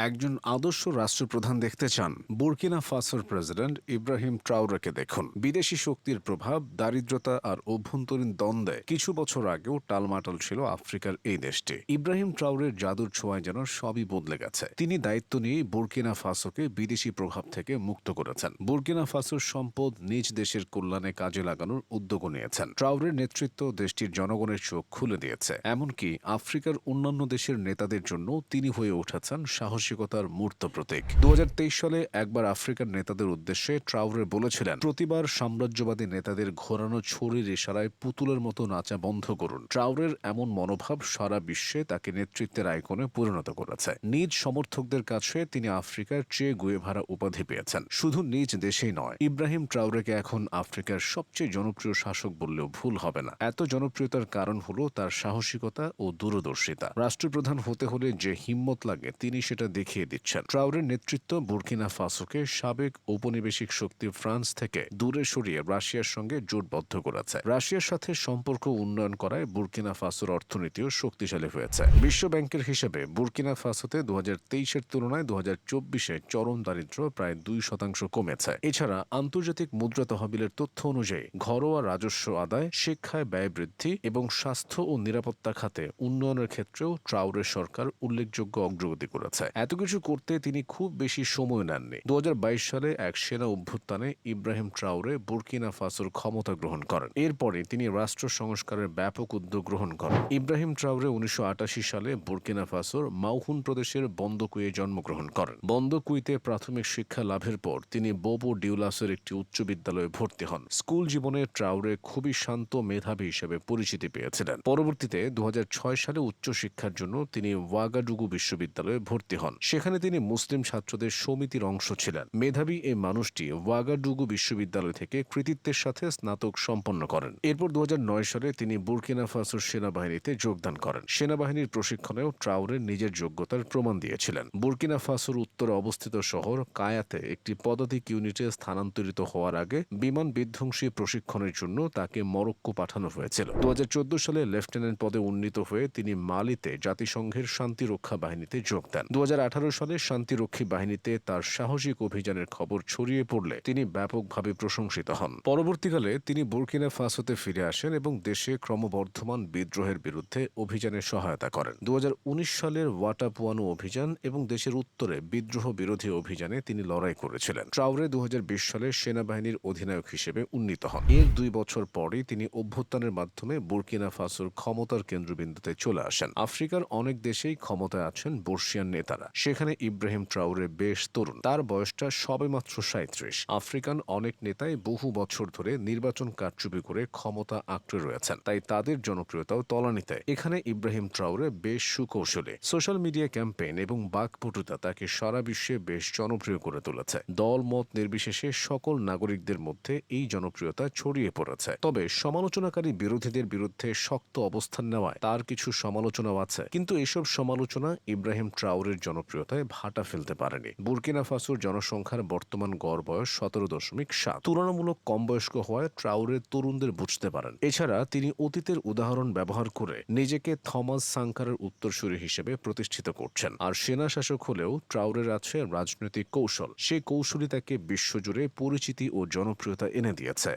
একজন আদর্শ রাষ্ট্রপ্রধান দেখতে চান? বুর্কিনা ফাসোর প্রেসিডেন্ট ইব্রাহিম ট্রাওরেকে দেখুন। বিদেশি শক্তির প্রভাব, দারিদ্রতা আর অভ্যন্তরীণ দ্বন্দ্বে কিছু বছর আগেও টালমাটাল ছিল আফ্রিকার এই দেশটি। ইব্রাহিম ট্রাওরের জাদুর ছোঁয়ায় যেন সবই বদলে গেছে। তিনি দায়িত্ব নিয়ে বুর্কিনা ফাসোকে বিদেশি প্রভাব থেকে মুক্ত করেছেন। বুর্কিনা ফাসোর সম্পদ নিজ দেশের কল্যাণে কাজে লাগানোর উদ্যোগ নিয়েছেন। ট্রাওরের নেতৃত্ব দেশটির জনগণের চোখ খুলে দিয়েছে। এমনকি আফ্রিকার অন্যান্য দেশের নেতাদের জন্য তিনি হয়ে উঠেছেন সাহসিকতার মূর্ত প্রতীক। 2023 সালে একবার আফ্রিকার নেতাদের উদ্দেশ্যে ট্রাওরে বলেছিলেন, প্রতিবার সাম্রাজ্যবাদী নেতাদের ঘোরানো ছুরির ইশারায় পুতুলের মতো নাচা বন্ধ করুন। ট্রাওরের এমন মনোভাব সারা বিশ্বে তাকে নেতৃত্বের আইকনে পরিণত করেছে। নিজ সমর্থকদের কাছে তিনি আফ্রিকার চে গুয়েভারা উপাধি পেয়েছেন। শুধু নিজ দেশেই নয়, ইব্রাহিম ট্রাওরেকে এখন আফ্রিকার সবচেয়ে জনপ্রিয় শাসক বললেও ভুল হবে না। এত জনপ্রিয়তার কারণ হলো তার সাহসিকতা ও দূরদর্শিতা। রাষ্ট্রপ্রধান হতে হলে যে হিম্মত লাগে তিনি সেটা দেখিয়ে দিচ্ছেন। ট্রাওরের নেতৃত্ব বুর্কিনা ফাসোকে সাবেক ঔপনিবেশিক শক্তি ফ্রান্স থেকে দূরে সরিয়ে রাশিয়ার সঙ্গে জোটবদ্ধ করেছে। রাশিয়ার সাথে সম্পর্ক উন্নয়ন করায় বুর্কিনা ফাসোর অর্থনীতিও শক্তিশালী হয়েছে। বিশ্ব ব্যাংকের হিসেবে বুর্কিনা ফাসোতে 2023-এর তুলনায় 2024-এ চরম দারিদ্র্য প্রায় 2% কমেছে। এছাড়া আন্তর্জাতিক মুদ্রা তহবিলের তথ্য অনুযায়ী ঘরোয়া রাজস্ব আদায়, শিক্ষায় ব্যয় বৃদ্ধি এবং স্বাস্থ্য ও নিরাপত্তা খাতে উন্নয়নের ক্ষেত্রেও ট্রাওরের সরকার উল্লেখযোগ্য অগ্রগতি করেছে। এত কিছু করতে তিনি খুব বেশি সময় নেননি। 2022 সালে এক সেনা অভ্যুত্থানে ইব্রাহিম ট্রাওরে বুর্কিনা ফাসোর ক্ষমতা গ্রহণ করেন। এরপরে তিনি রাষ্ট্র সংস্কারের ব্যাপক উদ্যোগ গ্রহণ করেন। ইব্রাহিম ট্রাওরে 1988 সালে বুর্কিনা ফাসোর মাউহুন প্রদেশের বন্দকুইয়ে জন্মগ্রহণ করেন। বন্দকুইতে প্রাথমিক শিক্ষা লাভের পর তিনি বোবো ডিউলাসের একটি উচ্চ বিদ্যালয়ে ভর্তি হন। স্কুল জীবনে ট্রাওরে খুবই শান্ত মেধাবী হিসেবে পরিচিতি পেয়েছিলেন। পরবর্তীতে 2006 সালে উচ্চশিক্ষার জন্য তিনি ওয়াগাডুগু বিশ্ববিদ্যালয়ে ভর্তি হন। সেখানে তিনি মুসলিম ছাত্রদের সমিতির অংশ ছিলেন। মেধাবী এই মানুষটি ওয়াগাডুগু বিশ্ববিদ্যালয় থেকে কৃতিত্বের সাথে স্নাতক সম্পন্ন করেন। এরপর 2009 সালে তিনি বুর্কিনা ফাসোর সেনাবাহিনীতে যোগদান করেন। সেনাবাহিনীর প্রশিক্ষণেও ট্রাওরে নিজের যোগ্যতার প্রমাণ দিয়েছিলেন। বুর্কিনা ফাসোর উত্তরে অবস্থিত শহর কায়াতে একটি পদাতিক ইউনিটে স্থানান্তরিত হওয়ার আগে বিমান বিধ্বংসী প্রশিক্ষণের জন্য তাকে মরক্কো পাঠানো হয়েছিল। 2014 সালে লেফটেন্যান্ট পদে উন্নীত হয়ে তিনি মালিতে জাতিসংঘের শান্তিরক্ষা বাহিনীতে যোগ দেন। 2018 সালে শান্তিরক্ষী বাহিনীতে তার সাহসিক অভিযানের খবর ছড়িয়ে পড়লে তিনি ব্যাপকভাবে প্রশংসিত হন। পরবর্তীকালে তিনি বুর্কিনা ফাসোতে ফিরে আসেন এবং দেশে ক্রমবর্ধমান বিদ্রোহের বিরুদ্ধে অভিযানে সহায়তা করেন। 2019 সালের ওয়াটাপুয়ানু অভিযান এবং দেশের উত্তরে বিদ্রোহ বিরোধী অভিযানে তিনি লড়াই করেছিলেন। ট্রাওরে 2020 সালে সেনাবাহিনীর অধিনায়ক হিসেবে উন্নীত হন। এর 2 বছর পরেই তিনি অভ্যুত্থানের মাধ্যমে বুর্কিনা ফাসোর ক্ষমতার কেন্দ্রবিন্দুতে চলে আসেন। আফ্রিকার অনেক দেশেই ক্ষমতায় আছেন বর্ষিয়ান নেতারা। সেখানে ইব্রাহিম ট্রাওরে বেশ তরুণ, তার বয়সটা সবেমাত্র 37। আফ্রিকান অনেক নেতাই বহু বছর ধরে নির্বাচন কারচুপি করে ক্ষমতা আঁকড়ে রয়েছেন, তাই তাদের জনপ্রিয়তাও তলানিতে। এখানে ইব্রাহিম ট্রাওরে বেশ সুকৌশলী। সোশ্যাল মিডিয়া ক্যাম্পেইন এবং বাকপটুতা তাকে সারা বিশ্বে বেশ জনপ্রিয় করে তুলেছে। দল মত নির্বিশেষে সকল নাগরিকদের মধ্যে এই জনপ্রিয়তা ছড়িয়ে পড়েছে। তবে সমালোচনাকারী বিরোধীদের বিরুদ্ধে শক্ত অবস্থান নেওয়ায় তার কিছু সমালোচনাও আছে, কিন্তু এসব সমালোচনা ইব্রাহিম ট্রাওরের জনপ্রিয়তায় ভাটা ফেলতে পারেনি। বুর্কিনা ফাসোর জনসংখ্যার বর্তমান গড় বয়স 17.7, তুলনামূলক কম বয়স্ক হওয়ায় ট্রাওরে তরুণদের বুঝতে পারেন। এছাড়া তিনি অতীতের উদাহরণ ব্যবহার করে নিজেকে থমাস সাঙ্কারের উত্তরসূরি হিসেবে প্রতিষ্ঠিত করছেন। আর সেনা শাসক হলেও ট্রাওরের আছে রাজনৈতিক কৌশল। সেই কৌশলই তাকে বিশ্বজুড়ে পরিচিতি ও জনপ্রিয়তা এনে দিয়েছে।